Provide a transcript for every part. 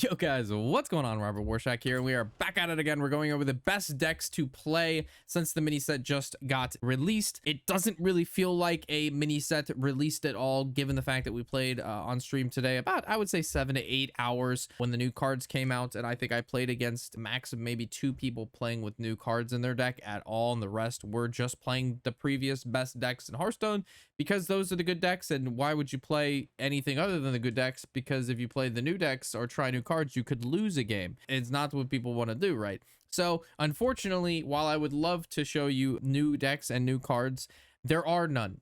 Yo guys, what's going on? Robert Warshack here, and we are back at it again. We're going over the best decks to play since the mini set just got released. It doesn't really feel like a mini set released at all, given the fact that we played on stream today about, I would say, 7 to 8 hours when the new cards came out, and I think I played against a max of maybe 2 people playing with new cards in their deck at all, and the rest were just playing the previous best decks in Hearthstone, because those are the good decks. And why would you play anything other than the good decks? Because if you play the new decks or try new cards, you could lose a game. It's not what people want to do, right? So unfortunately, while I would love to show you new decks and new cards, there are none.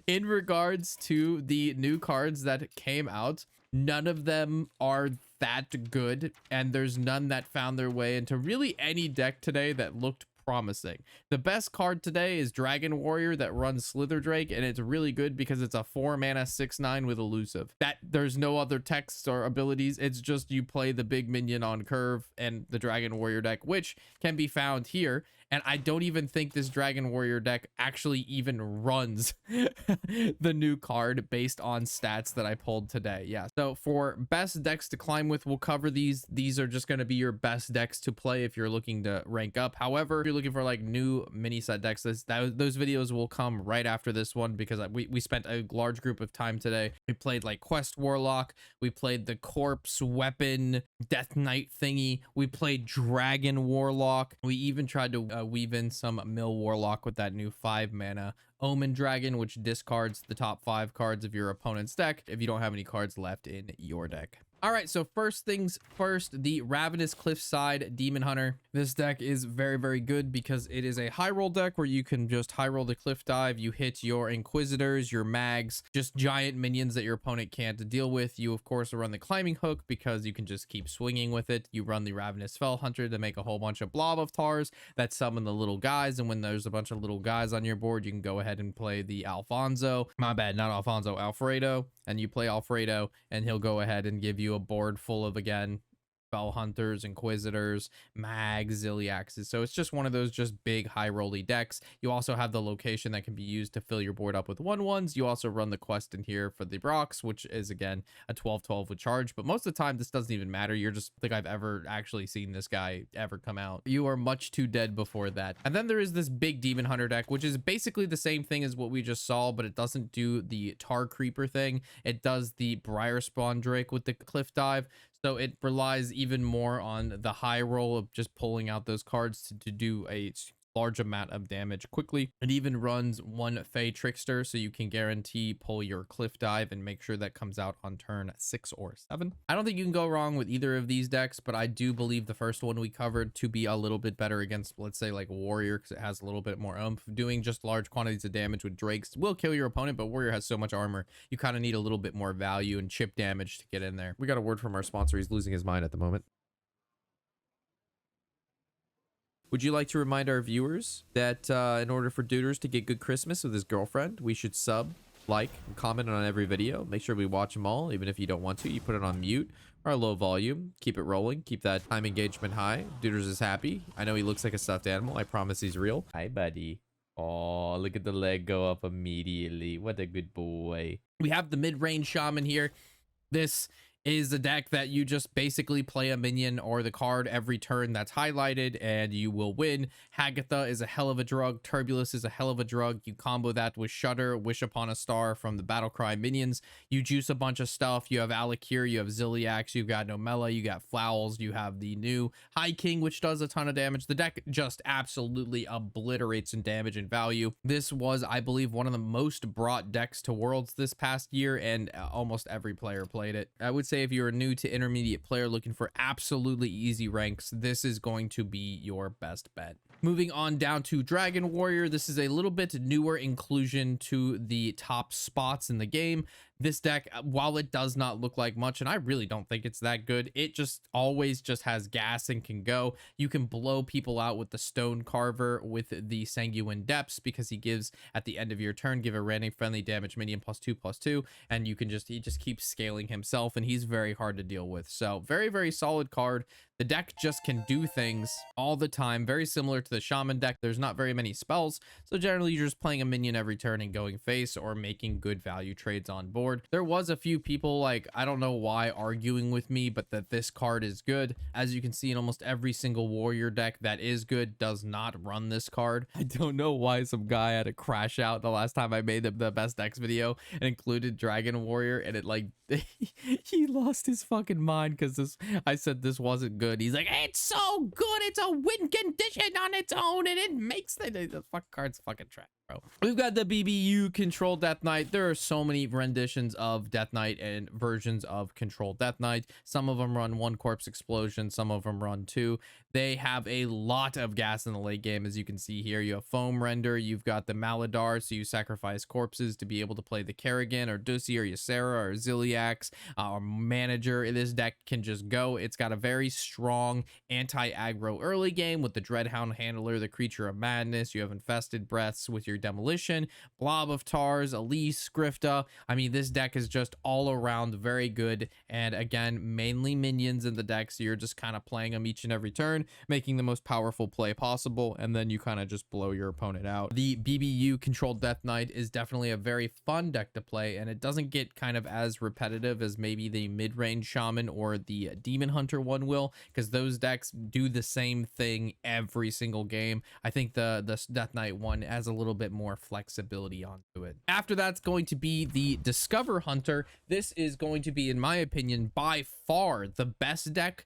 In regards to the new cards that came out, none of them are that good, and there's none that found their way into really any deck today that looked promising. The best card today is Dragon Warrior that runs Slither Drake, and it's really good because it's a 4 mana 6/9 with elusive. That there's no other texts or abilities. It's just you play the big minion on curve and the Dragon Warrior deck, which can be found here. And I don't even think this Dragon Warrior deck actually even runs the new card based on stats that I pulled today. Yeah. So for best decks to climb with, we'll cover these. These are just going to be your best decks to play if you're looking to rank up. However, if you're looking for like new mini set decks, those videos will come right after this one, because we spent a large group of time today. We played like Quest Warlock. We played the Corpse Weapon Death Knight thingy. We played Dragon Warlock. We even tried to weave in some Mill Warlock with that new 5 mana Omen Dragon, which discards the top 5 cards of your opponent's deck if you don't have any cards left in your deck. All right, so first things first, the Ravenous Cliffside Demon Hunter. This deck is very, very good because it is a high roll deck where you can just high roll the Cliff Dive. You hit your Inquisitors, your Mags, just giant minions that your opponent can't deal with. You, of course, run the Climbing Hook because you can just keep swinging with it. You run the Ravenous Fell Hunter to make a whole bunch of blob of tars that summon the little guys. And when there's a bunch of little guys on your board, you can go ahead and play the Alfonso. My bad, not Alfonso, Alfredo. And you play Alfredo, and he'll go ahead and give you a board full of, again, Fell Hunters, Inquisitors, Mags, Ziliaxes. So it's just one of those just big high rolly decks. You also have the location that can be used to fill your board up with 1/1s. You also run the quest in here for the Brox, which is again a 12/12 with charge. But most of the time this doesn't even matter. You're just think I've ever actually seen this guy ever come out. You are much too dead before that. And then there is this big Demon Hunter deck, which is basically the same thing as what we just saw, but it doesn't do the Tar Creeper thing. It does the Briar Spawn Drake with the Cliff Dive. So it relies even more on the high roll of just pulling out those cards to do a large amount of damage quickly. It even runs 1 Fey Trickster, so you can guarantee pull your Cliff Dive and make sure that comes out on turn 6 or 7. I don't think you can go wrong with either of these decks, but I do believe the first one we covered to be a little bit better against, let's say, like Warrior, because it has a little bit more oomph. Doing just large quantities of damage with Drakes will kill your opponent, but Warrior has so much armor, you kind of need a little bit more value and chip damage to get in there. We got a word from our sponsor. He's losing his mind at the moment. Would you like to remind our viewers that in order for Duders to get good Christmas with his girlfriend, we should sub, like, and comment on every video? Make sure we watch them all. Even if you don't want to, you put it on mute or low volume. Keep it rolling. Keep that time engagement high. Duders is happy. I know he looks like a stuffed animal. I promise he's real. Hi, buddy. Oh, look at the leg go up immediately. What a good boy. We have the mid-range shaman here. This is a deck that you just basically play a minion or the card every turn that's highlighted and you will win. Hagatha is a hell of a drug. Turbulus is a hell of a drug. You combo that with Shudder, Wish Upon a Star from the Battlecry minions. You juice a bunch of stuff. You have Alakir, you have Ziliax, you've got Nomella, you got Flowels, you have the new High King, which does a ton of damage. The deck just absolutely obliterates in damage and value. This was, I believe, one of the most brought decks to Worlds this past year, and almost every player played it. I would say if you're a new to intermediate player looking for absolutely easy ranks, this is going to be your best bet. Moving on down to Dragon Warrior, this is a little bit newer inclusion to the top spots in the game. This deck, while it does not look like much, and I really don't think it's that good, it just always just has gas and can go. You can blow people out with the Stone Carver with the Sanguine Depths, because he gives, at the end of your turn, give a random friendly damage minion +2/+2, and you can just, he just keeps scaling himself, and he's he's very hard to deal with. So very solid card. The deck just can do things all the time, very similar to the shaman deck. There's not very many spells, so generally you're just playing a minion every turn and going face or making good value trades on board. There was a few people, like, I don't know why, arguing with me, but that this card is good. As you can see, in almost every single warrior deck that is good does not run this card. I don't know why some guy had to crash out the last time I made the best decks video and included Dragon Warrior, and it like he lost his fucking mind because I said this wasn't good. He's like, it's so good, it's a win condition on its own, and it makes the fuck card's fucking trash, bro. We've got the BBU Control Death Knight. There are so many renditions of Death Knight and versions of Control Death Knight. Some of them run 1 corpse explosion, some of them run 2. They have a lot of gas in the late game, as you can see here. You have foam render, you've got the Maladar, so you sacrifice corpses to be able to play the Kerrigan or Ducey or Ysera or Ziliax or Manager. This deck can just go. It's got a very strong anti-aggro early game with the Dreadhound Handler, the Creature of Madness. You have Infested Breaths with your Demolition, Blob of Tars, Elise, Grifta. I mean, this deck is just all around very good, and again, mainly minions in the deck, so you're just kind of playing them each and every turn, making the most powerful play possible, and then you kind of just blow your opponent out. The BBU Controlled Death Knight is definitely a very fun deck to play, and it doesn't get kind of as repetitive as maybe the mid-range Shaman or the Demon Hunter one will, because those decks do the same thing every single game. I think the Death Knight one has a little bit more flexibility onto it. After that's going to be the Discover Hunter. This is going to be, in my opinion, by far the best deck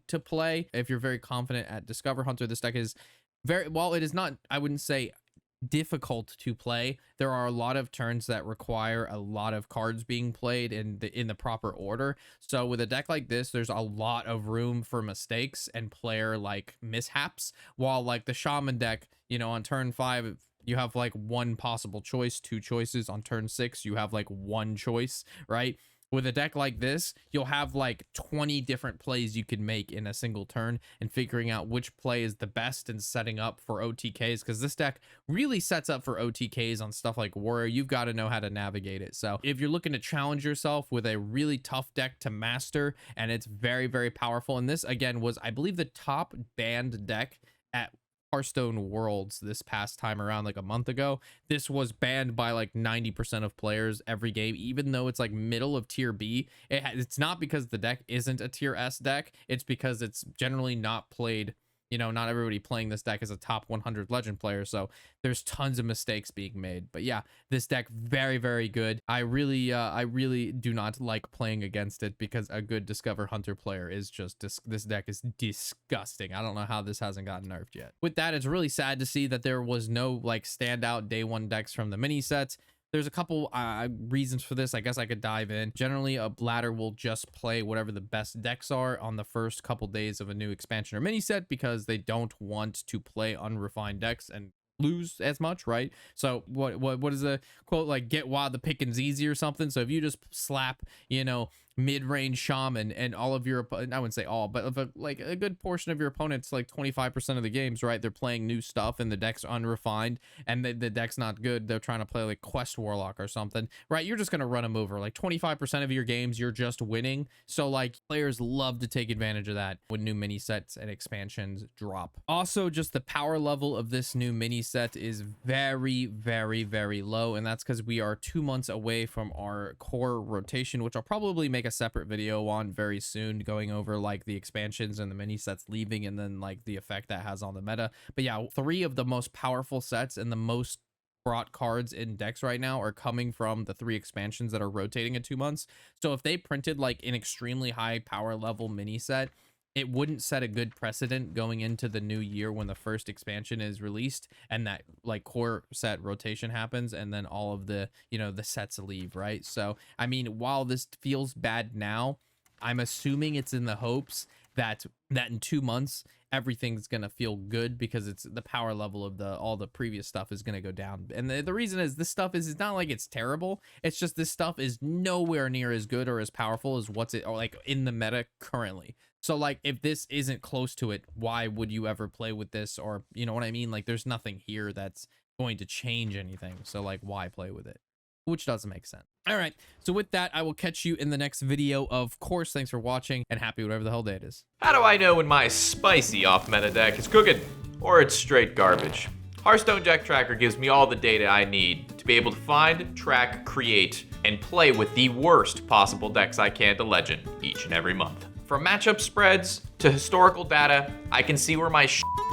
to play. If you're very confident at Discover Hunter, this deck is very, while it is not, I wouldn't say difficult to play, there are a lot of turns that require a lot of cards being played in the proper order. So with a deck like this, there's a lot of room for mistakes and player like mishaps, while like the Shaman deck, you know, on turn 5 you have like 1 possible choice, 2 choices. On turn 6 you have like 1 choice, right? With a deck like this, you'll have like 20 different plays you can make in a single turn, and figuring out which play is the best and setting up for OTKs, because this deck really sets up for OTKs on stuff like Warrior. You've got to know how to navigate it. So if you're looking to challenge yourself with a really tough deck to master, and it's very powerful, and this again was, I believe, the top banned deck at Hearthstone Worlds this past time around, like a month ago. This was banned by like 90% of players every game, even though it's like middle of tier B. It's not because the deck isn't a tier S deck, it's because it's generally not played. You know, not everybody playing this deck is a top 100 legend player, so there's tons of mistakes being made. But yeah, this deck very good. I really do not like playing against it, because a good Discover Hunter player is just this deck is disgusting. I don't know how this hasn't gotten nerfed yet. With that, it's really sad to see that there was no like standout day 1 decks from the mini sets. There's a couple reasons for this. I guess I could dive in. Generally, a ladder will just play whatever the best decks are on the first couple days of a new expansion or mini set, because they don't want to play unrefined decks and lose as much, right? So what is the quote, like, get wild, the picking's easy or something? So if you just slap, you know, mid-range Shaman and all of your, I wouldn't say all, but like a good portion of your opponents, like 25% of the games, right, they're playing new stuff and the deck's unrefined and the deck's not good, they're trying to play like Quest Warlock or something, right? You're just gonna run them over. Like 25% of your games you're just winning. So like players love to take advantage of that when new mini sets and expansions drop. Also, just the power level of this new mini set is very low, and that's because we are 2 months away from our core rotation, which I'll probably make a separate video on very soon, going over like the expansions and the mini sets leaving, and then like the effect that has on the meta. But yeah, 3 of the most powerful sets and the most brought cards in decks right now are coming from the 3 expansions that are rotating in 2 months. So if they printed like an extremely high power level mini set, it wouldn't set a good precedent going into the new year when the first expansion is released and that like core set rotation happens, and then all of the, you know, the sets leave, right? So I mean, while this feels bad now, I'm assuming it's in the hopes that in 2 months everything's gonna feel good, because it's the power level of all the previous stuff is gonna go down. And the reason is this stuff is, it's not like it's terrible, it's just this stuff is nowhere near as good or as powerful as what's it, or like in the meta currently. So like if this isn't close to it, why would you ever play with this? Or you know what I mean? Like there's nothing here that's going to change anything, so like why play with it? which doesn't make sense. All right, so with that, I will catch you in the next video. Of course, thanks for watching, and happy whatever the hell day it is. How do I know when my spicy off-meta deck is cooking or it's straight garbage? Hearthstone Deck Tracker gives me all the data I need to be able to find, track, create, and play with the worst possible decks I can to Legend each and every month. From matchup spreads to historical data, I can see where my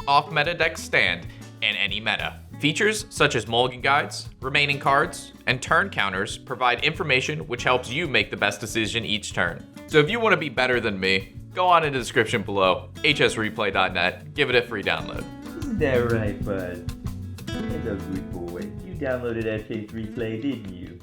off-meta decks stand in any meta. Features such as mulligan guides, remaining cards, and turn counters provide information which helps you make the best decision each turn. So if you want to be better than me, go on in the description below, hsreplay.net, give it a free download. Isn't that right, bud? That's a good boy. You downloaded FH Replay, didn't you?